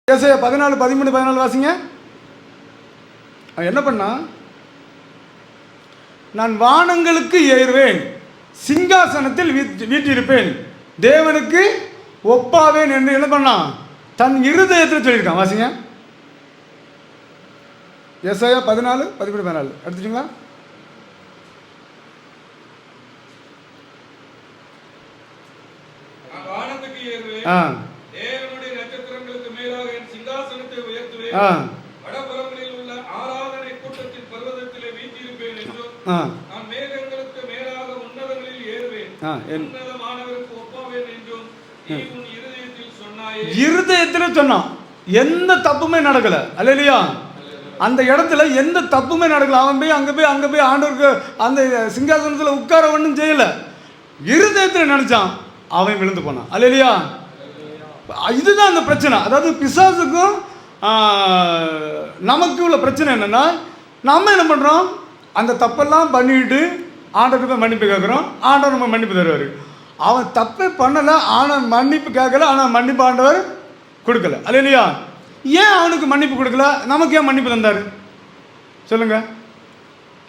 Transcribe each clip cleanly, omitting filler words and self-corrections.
ஏசாயா 14, 13, 14 வாசிங்க. என்ன பண்ணா, நான் வானங்களுக்கு ஏறுவேன், சிங்காசனத்தில் வீற்றிருப்பேன், தேவனுக்கு ஒப்பாவேன் என்று என்ன பண்ணான், தன் இருதயத்தில் சொல்லியிருக்கான். வாசிங்க. ஏசாயா 14, 13, 14 எடுத்துட்டீங்களா? இருதயத்தில் சொன்னான். எந்த தப்புமே நடக்கல. அல்லேலூயா. அந்த இடத்துல எந்த தப்புமே நடக்கல. அவன் போய் அங்கே போய் ஆண்டவருக்கு அந்த சிங்காசனத்தில் உட்கார ஒன்றும் செய்யல. இருதயத்தில் நினைச்சான், அவன் விழுந்து போனான். அல்லேலூயா. இதுதான் அந்த பிரச்சனை. அதாவது பிசாசுக்கும் நமக்கு உள்ள பிரச்சனை என்னன்னா, நம்ம என்ன பண்ணுறோம், அந்த தப்பெல்லாம் பண்ணிட்டு ஆண்டவருக்கு மன்னிப்பு கேட்குறோம். ஆண்டவர் நம்ம மன்னிப்பு தருவார். அவன் தப்பே பண்ணலை, ஆனால் மன்னிப்பு கேட்கல, ஆனால் மன்னிப்பு ஆண்டவர் கொடுக்கல. அல்லேலூயா. ஏன் அவனுக்கு மன்னிப்பு கொடுக்கல, நமக்கு ஏன் மன்னிப்பு தந்தார் சொல்லுங்க?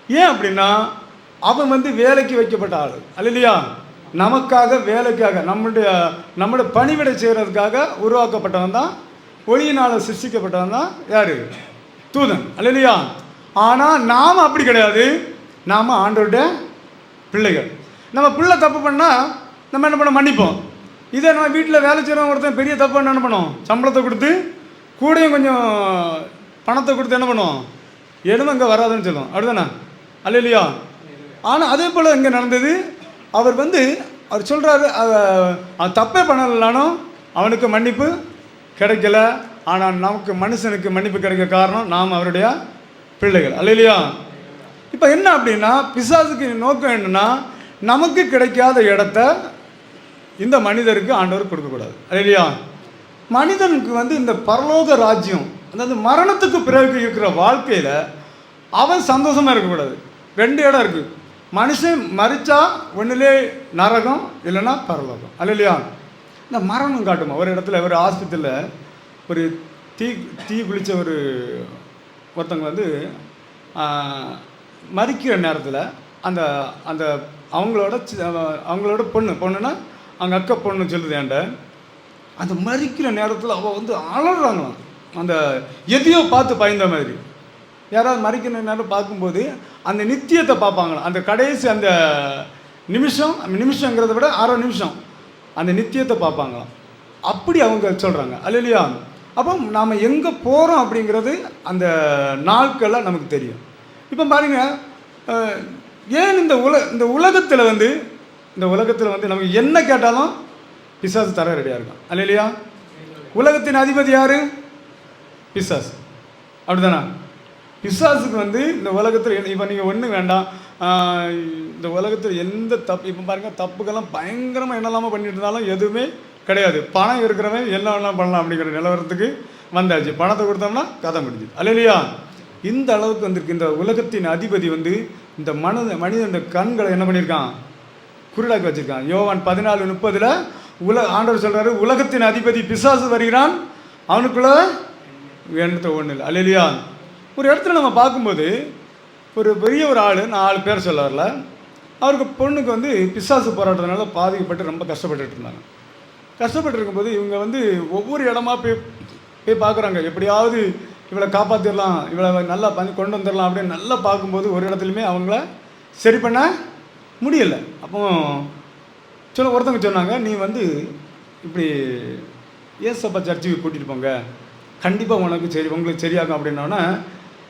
ஏன் அப்படின்னா, அவன் வேலைக்கு வைக்கப்பட்ட ஆள். அல்லேலூயா. நமக்காக, வேலைக்காக, நம்முடைய பணிவிடை செய்கிறதுக்காக உருவாக்கப்பட்டவன் தான், ஒளியினால் சிருஷ்டிக்கப்பட்டவன் தான் யார்? தூதன். அல்லேலூயா. ஆனால் நாம் அப்படி கிடையாது. நாம் ஆண்டவருடைய பிள்ளைகள். நம்ம பிள்ளை தப்பு பண்ணால் நம்ம என்ன பண்ண, மன்னிப்போம். இதே நம்ம வீட்டில் வேலை செய்கிறவங்க ஒருத்தன் பெரிய தப்பு என்ன பண்ணுவோம், சம்பளத்தை கொடுத்து கூடையும் கொஞ்சம் பணத்தை கொடுத்து என்ன பண்ணுவோம், எதுவும் அங்கே வராதுன்னு சொல்லுவோம். அப்படிதானே? அல்லேலூயா. ஆனால் அதே போல் இங்கே நடந்தது. அவர் சொல்கிறாரு, அவன் தப்பே பண்ணலைனாலும் அவனுக்கு மன்னிப்பு கிடைக்கல. ஆனால் நமக்கு, மனுஷனுக்கு மன்னிப்பு கிடைக்க காரணம் நாம் அவருடைய பிள்ளைகள். அல்லேலூயா. இப்போ என்ன அப்படின்னா, பிசாசுக்கு நோக்கம் என்னன்னா, நமக்கு கிடைக்காத இடத்த இந்த மனிதருக்கு ஆண்டவர் கொடுக்கக்கூடாது. அல்லேலூயா. மனிதனுக்கு இந்த பரலோக ராஜ்யம், அதாவது மரணத்துக்கு பிறகு இருக்கிற வாழ்க்கையில் அவன் சந்தோஷமாக இருக்கக்கூடாது. 2 இடம் இருக்குது. மனுஷன் மறிச்சா ஒன்றுலே நரகம், இல்லைன்னா பரலோகம். அல்லேலூயா. இந்த மரணம் காட்டுமா, ஒரு இடத்துல ஒரு ஆஸ்பத்திரியில் ஒரு தீ குளித்த ஒருத்தவங்க மறிக்கிற நேரத்தில் அந்த அவங்களோட பொண்ணுன்னா அவங்க அக்கா பொண்ணு சொல்லுது ஏன்ட, அந்த மறிக்கிற நேரத்தில் அவள் அலறாங்களாம். அந்த எதையோ பார்த்து பயந்த மாதிரி. யாராவது மறிக்கிற நேரம் பார்க்கும்போது அந்த நித்தியத்தை பார்ப்பாங்களாம். அந்த கடைசி அந்த நிமிஷங்கிறத விட 1/2 நிமிஷம் அந்த நித்தியத்தை பார்ப்பாங்களாம். அப்படி அவங்க சொல்கிறாங்க. அல்லேலூயா. அப்போ நாம் எங்கே போகிறோம் அப்படிங்கிறது அந்த நாட்களில் நமக்கு தெரியும். இப்போ பாருங்கள், ஏன் இந்த உலகத்தில் நமக்கு என்ன கேட்டாலும் பிசாசு தர ரெடியாக இருக்கும். அல்லேலூயா. உலகத்தின் அதிபதி யார்? பிசாசு. அப்படிதானே? பிசாசுக்கு இந்த உலகத்தில் இப்போ நீங்கள் ஒன்றும் வேண்டாம், இந்த உலகத்தில் எந்த தப்பு, இப்போ பாருங்கள், தப்புக்கெல்லாம் பயங்கரமாக என்னெல்லாமல் பண்ணிட்டு இருந்தாலும் எதுவுமே கிடையாது. பணம் இருக்கிறவன் என்ன பண்ணலாம் அப்படிங்கிற நிலவரத்துக்கு வந்தாச்சு. பணத்தை கொடுத்தோம்னா கதை முடிஞ்சுது. அல்லேலூயா. இந்த அளவுக்கு வந்திருக்கு. இந்த உலகத்தின் அதிபதி இந்த மனிதனுடைய கண்களை என்ன பண்ணியிருக்கான், குருடாக்கி வச்சிருக்கான். யோவான் 14:30 ஆண்டவர் சொல்கிறாரு, உலகத்தின் அதிபதி பிசாசு வருகிறான், அவனுக்குள்ள வேண்டத்தை ஒன்றும் இல்லை. அல்லேலூயா. ஒரு இடத்துல நம்ம பார்க்கும்போது ஒரு பெரிய ஒரு ஆள், 4 பேர் சொல்ல வரல, அவருக்கு பொண்ணுக்கு பிசாசு போராட்டத்தினால பாதிக்கப்பட்டு ரொம்ப கஷ்டப்பட்டுட்டு இருந்தாங்க. கஷ்டப்பட்டு இருக்கும்போது இவங்க ஒவ்வொரு இடமா போய் பார்க்குறாங்க, எப்படியாவது இவளை காப்பாற்றிடலாம், இவளை நல்லா கொண்டு வந்துடலாம் அப்படின்னு நல்லா பார்க்கும்போது ஒரு இடத்துலையுமே அவங்கள சரி பண்ண முடியலை. அப்போ ஒருத்தவங்க சொன்னாங்க, நீ இப்படி ஏசப்பா சர்ச்சுக்கு கூட்டிகிட்டு போங்க, கண்டிப்பாக உங்களுக்கு சரியாகும் அப்படின்னோடனே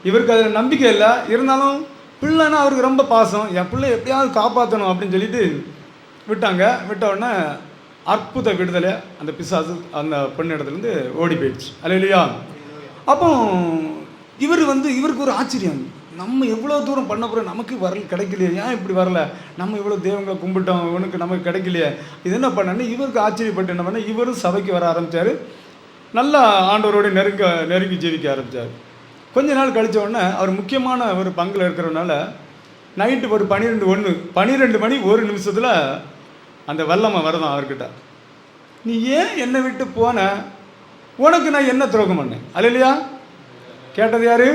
இவருக்கு அதில் நம்பிக்கை இல்லை. இருந்தாலும் பிள்ளைன்னா அவருக்கு ரொம்ப பாசம், என் பிள்ளை எப்படியாவது காப்பாற்றணும் அப்படின்னு சொல்லிட்டு விட்டாங்க. விட்ட உடனே அற்புத விடுதலை, அந்த பிசாசு அந்த பெண்ணு இடத்துலேருந்து ஓடி போயிடுச்சு. அல்லேலூயா. அப்போ இவருக்கு ஒரு ஆச்சரியம், நம்ம எவ்வளோ தூரம் பண்ண போகிறோம், நமக்கு கிடைக்கலையே, ஏன் இப்படி வரல, நம்ம இவ்வளோ தெய்வங்களை கும்பிட்டோம், இவனுக்கு நமக்கு கிடைக்கலையே, இது என்ன பண்ணன்னு இவருக்கு ஆச்சரியப்பட்டு என்ன பண்ண, இவரும் சபைக்கு வர ஆரம்பித்தார். நல்லா ஆண்டவரோடு நெருங்கி ஜீவிக்க ஆரம்பித்தார். கொஞ்ச நாள் கழித்த உடனே அவர் முக்கியமான ஒரு பங்கில் இருக்கிறதுனால நைட்டு ஒரு 12 மணி 1 நிமிஷத்தில் அந்த வல்லமை வருதான் அவர்கிட்ட. நீ ஏன் என்னை விட்டு போன, உனக்கு நான் என்ன துரோகம் பண்ணேன்? அல்லையா? கேட்டது யாரு?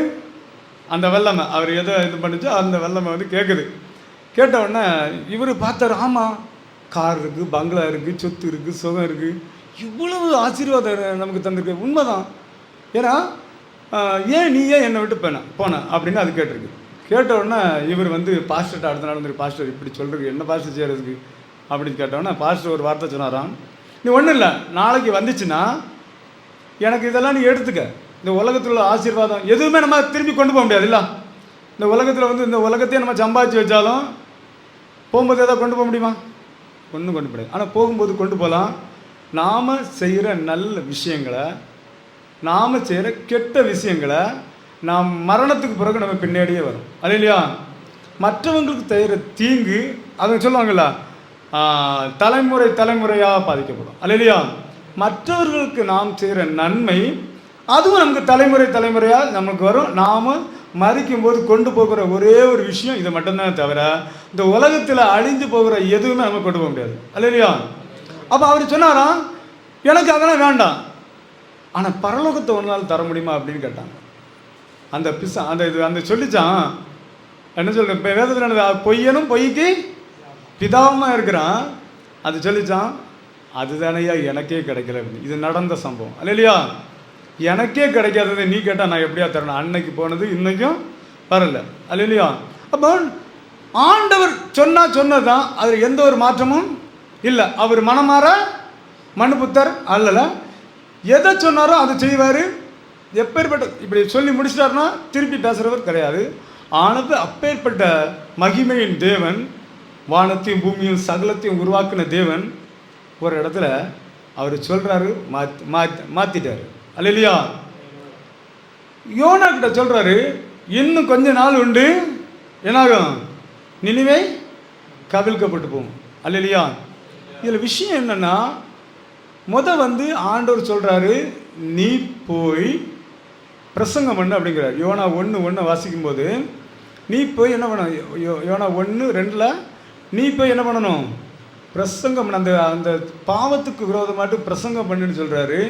அந்த வெள்ளமை. அவர் எதை இது பண்ணிச்சோ அந்த வெள்ளமை வந்து கேட்குது. கேட்ட உடனே இவர் பார்த்தாரு, ஆமாம், கார் இருக்குது, பங்களா இருக்குது, சொத்து இருக்குது, சுகம் இருக்குது, இவ்வளவு ஆசீர்வாதம் நமக்கு தந்திருக்கு, உண்மைதான். ஏன்னா ஏன் நீ ஏன் என்னை விட்டு போன அப்படின்னு அது கேட்டிருக்கு. கேட்ட உடனே இவர் வந்து பாஸ்டர்கிட்ட அடுத்த நாள் வந்து, பாஸ்டர் இப்படி சொல்கிறது, என்ன பாஸ்டர் செய்கிறதுக்கு அப்படின்னு கேட்டவுடனே பாஸ்டர் ஒரு வார்த்தை சொன்னாராம், நீ ஒன்றும் இல்லை, நாளைக்கு வந்துச்சுன்னா எனக்கு இதெல்லாம் நீ எடுத்துக்க. இந்த உலகத்தில் உள்ள ஆசீர்வாதம் எதுவுமே நம்ம திரும்பி கொண்டு போக முடியாது. இல்லை, இந்த உலகத்தில் வந்து இந்த உலகத்தையே நம்ம சம்பாதிச்சு வச்சாலும் போகும்போது எதாவது கொண்டு போக முடியுமா? ஒன்றும் கொண்டு போயாது. ஆனால் போகும்போது கொண்டு போகலாம். நாம் செய்கிற நல்ல விஷயங்களை, நாம் செய்கிற கெட்ட விஷயங்களை நாம் மரணத்துக்கு பிறகு நம்ம பின்னாடியே வரும். அது இல்லையா? மற்றவங்களுக்கு செய்கிற தீங்கு அதை சொல்லுவாங்கள்ல, தலைமுறை தலைமுறையாக பாதிக்கப்படும். அது இல்லையா? மற்றவர்களுக்கு நாம் செய்கிற நன்மை அதுவும் நமக்கு தலைமுறை தலைமுறையாக நமக்கு வரும். நாம் மறிக்கும்போது கொண்டு போகிற ஒரே ஒரு விஷயம் இது மட்டும்தான் தவிர இந்த உலகத்தில் அழிஞ்சு போகிற எதுவுமே நம்ம கொண்டு போக முடியாது. அது இல்லையா? அப்போ அவர் சொன்னாராம், எனக்கு அதெல்லாம் வேண்டாம், ஆனால் பரலோகத்தை ஒரு நாள் தர முடியுமா அப்படின்னு கேட்டாங்க. அந்த அந்த சொல்லிச்சான், என்ன சொல்ற, இப்போ வேதத்தில் பொய்யனும் பொய்க்கு பிதாவுமா இருக்கிறான். அது சொல்லிச்சான், அதுதானையா எனக்கே கிடைக்கல அப்படின்னு. இது நடந்த சம்பவம். அல்ல இல்லையா? எனக்கே கிடைக்காததை நீ கேட்டால் நான் எப்படியா தரணும்? அன்னைக்கு போனது இன்னைக்கும் வரல. அல்ல இல்லையா? அப்போ ஆண்டவர் சொன்னதான், அதில் எந்த ஒரு மாற்றமும் இல்லை. அவர் மனமாற மனுபுத்தர் அல்லல, எதை சொன்னாரோ அதை செய்வார். எப்பேற்பட்ட இப்படி சொல்லி முடிச்சிட்டாருன்னா திருப்பி பேசுகிறவர் கிடையாது. ஆனது அப்பேற்பட்ட மகிமையின் தேவன், வானத்தையும் பூமியும் சகலத்தையும் உருவாக்கின தேவன் ஒரு இடத்துல அவர் சொல்கிறாரு, மாற்றிட்டார். அல்ல இல்லையா? யோனா கிட்ட சொல்கிறாரு, இன்னும் கொஞ்ச நாள் உண்டு, என்னாகும், நினிவே கவிழ்க்கப்பட்டு போகும். அல்ல இல்லையா? இதில் விஷயம் என்னென்னா, வந்து ஆண்டவர் சொல்கிறாரு, நீ போய் பிரசங்கம் பண்ணு அப்படிங்கிறார். யோனா 1:1 வாசிக்கும்போது நீ போய் என்ன பண்ண, யோனா 1:2 நீ போய் என்ன பண்ணணும், பிரசங்கம் பண்ண, அந்த பாவத்துக்கு விரோதமாட்டு பிரசங்கம் பண்ணுன்னு சொல்கிறாரு.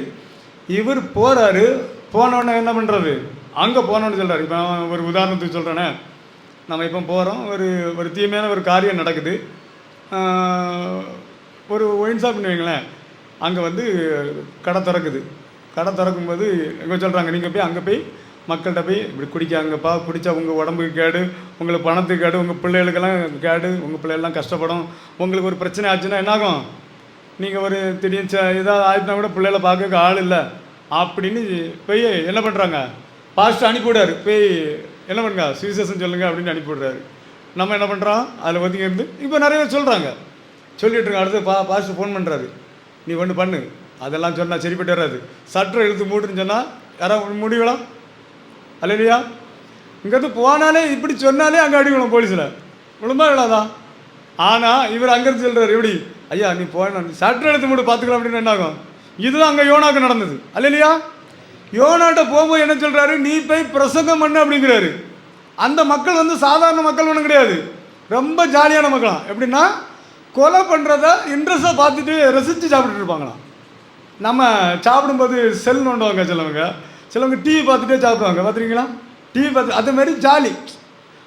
இவர் போகிறாரு. போனோடனே என்ன பண்ணுறாரு, அங்கே போனோன்னு சொல்கிறார். இப்போ ஒரு உதாரணத்துக்கு சொல்கிறேனே, நம்ம இப்போ போகிறோம், ஒரு தீமையான ஒரு காரியம் நடக்குது, ஒரு ஒயின் ஷாப்னு வைங்களேன், அங்கே வந்து கடை திறக்குது. கடை திறக்கும்போது எங்கே சொல்கிறாங்க, நீங்கள் போய் அங்கே போய் மக்கள்கிட்ட போய் இப்படி குடிக்காங்கப்பா, குடித்தா உங்கள் உடம்புக்கு கேடு, உங்களுக்கு பணத்துக்கு கேடு, உங்கள் பிள்ளைகளுக்கெல்லாம் கேடு, உங்கள் பிள்ளைகள்லாம் கஷ்டப்படும், உங்களுக்கு ஒரு பிரச்சனை ஆச்சுன்னா என்னாகும், நீங்கள் ஒரு திடீர்னு ஏதாவது ஆயிடுச்சுனா கூட பிள்ளைகளை பார்க்க ஆள் இல்லை அப்படின்னு போய் என்ன பண்ணுறாங்க, பாஸ்ட் அனுப்பிவிடாரு, போய் என்ன பண்ணுங்க சுவிசேஷன் சொல்லுங்கள் அப்படின்னு அனுப்பிவிடுறாரு. நம்ம என்ன பண்ணுறோம், அதில் ஒதுங்கி இருந்து இப்போ நிறைய பேர் சொல்கிறாங்க, சொல்லிட்டுருங்க. அடுத்து பாஸ்ட் ஃபோன் பண்ணுறாரு, நீ ஒன்று பண்ணு, அதெல்லாம் சொன்னால் சரிப்பட்டு வராது, சட்டை இழுத்து மூட்டுன்னு சொன்னால் யாராவது முடிவுலாம். அல்ல இல்லையா? இங்கேருந்து போனாலே இப்படி சொன்னாலே அங்கே அடிக்கணும் போலீஸில், விழும்பா இல்லாதான். ஆனால் இவர் அங்கேருந்து சொல்கிறார், எப்படி ஐயா நீ போன சட்டை எடுத்து மூட்டு பார்த்துக்கலாம் அப்படின்னு என்னாகும். இதுதான் அங்கே யோனாவுக்கு நடந்தது. அல்ல இல்லையா? யோனாட்ட போகும்போது என்ன சொல்கிறாரு, நீ போய் பிரசங்கம் பண்ணு அப்படிங்கிறாரு. அந்த மக்கள் வந்து சாதாரண மக்கள் ஒன்றும் கிடையாது, ரொம்ப ஜாலியான மக்களாம். எப்படின்னா கொலை பண்ணுறத இன்ட்ரெஸ்ட்டாக பார்த்துட்டு ரசித்து சாப்பிட்டுட்டு இருப்பாங்களாம். நம்ம சாப்பிடும்போது செல் நோண்டுவாங்க சிலவங்க டிவி பார்த்துட்டே சாப்பிடுவாங்க, பார்த்துருக்கீங்களா? டிவி பார்த்து அதேமாரி ஜாலி.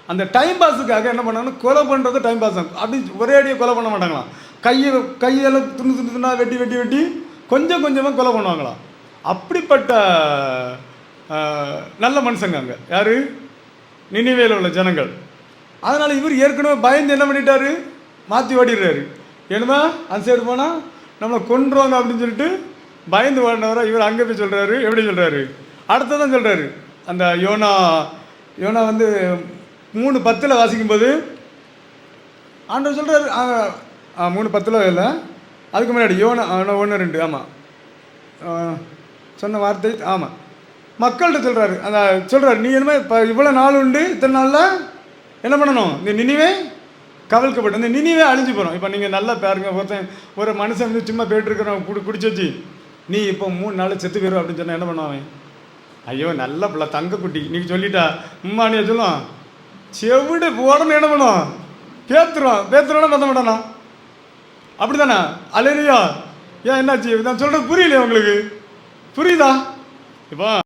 அந்த டைம் பாஸுக்காக என்ன பண்ணாங்கன்னா, கொலை பண்ணுறது டைம் பாஸ் அப்படி ஒரே அடியாக கொலை பண்ண மாட்டாங்களாம். கையெல்லாம் துண்டு வெட்டி வெட்டி வெட்டி கொஞ்சம் கொஞ்சமாக கொலை பண்ணுவாங்களாம். அப்படிப்பட்ட நல்ல மனுஷங்க அங்கே யார், நினிவேல உள்ள ஜனங்கள். அதனால் இவர் ஏற்கனவே பயந்து என்ன பண்ணிட்டாரு, மாற்றி ஓடிடுறாரு. என்னமா அந்த சைடு போனால் நம்மளை கொன்றுவாங்க அப்படின்னு சொல்லிட்டு பயந்து ஓடினவரை இவர் அங்கே போய் சொல்கிறாரு. எப்படி சொல்கிறாரு, அடுத்ததான் சொல்கிறாரு. அந்த யோனா வந்து 3:10 வாசிக்கும்போது ஆண்டவர் சொல்கிறாரு, 3:10 இல்லை, அதுக்கு முன்னாடி யோனா 1:2 ஆமாம் சொன்ன வார்த்தை. ஆமாம், மக்கள்கிட்ட சொல்கிறாரு, அந்த சொல்கிறாரு, நீ என்னமே இப்போ இவ்வளோ நாள் உண்டு, இத்தனை நாளில் என்ன பண்ணணும், இந்த நினிவே கவிழ்க்கப்பட்டு இந்த நினிவே அழிஞ்சு போகிறோம். இப்போ நீங்கள் நல்லா பாருங்க, ஒரு மனுஷன் வந்து சும்மா போய்ட்டுருக்கிறவங்க குடிச்சு வச்சு நீ இப்போ 3 நாள் செத்து போயிடும் அப்படின்னு சொன்னால் என்ன பண்ணுவாங்க, ஐயோ நல்ல பிள்ளை தங்க குட்டி நீங்கள் சொல்லிட்டா உம்மானியா சொல்லுவான், செவிடு உடனே என்ன பண்ணுவோம், பேத்துருவானா பார்த்த மாட்டானா, அப்படி தானே? அல்லையா? ஏன் என்னாச்சு, நான் சொல்கிறது புரியலையே உங்களுக்கு? புரியுதா? இப்போ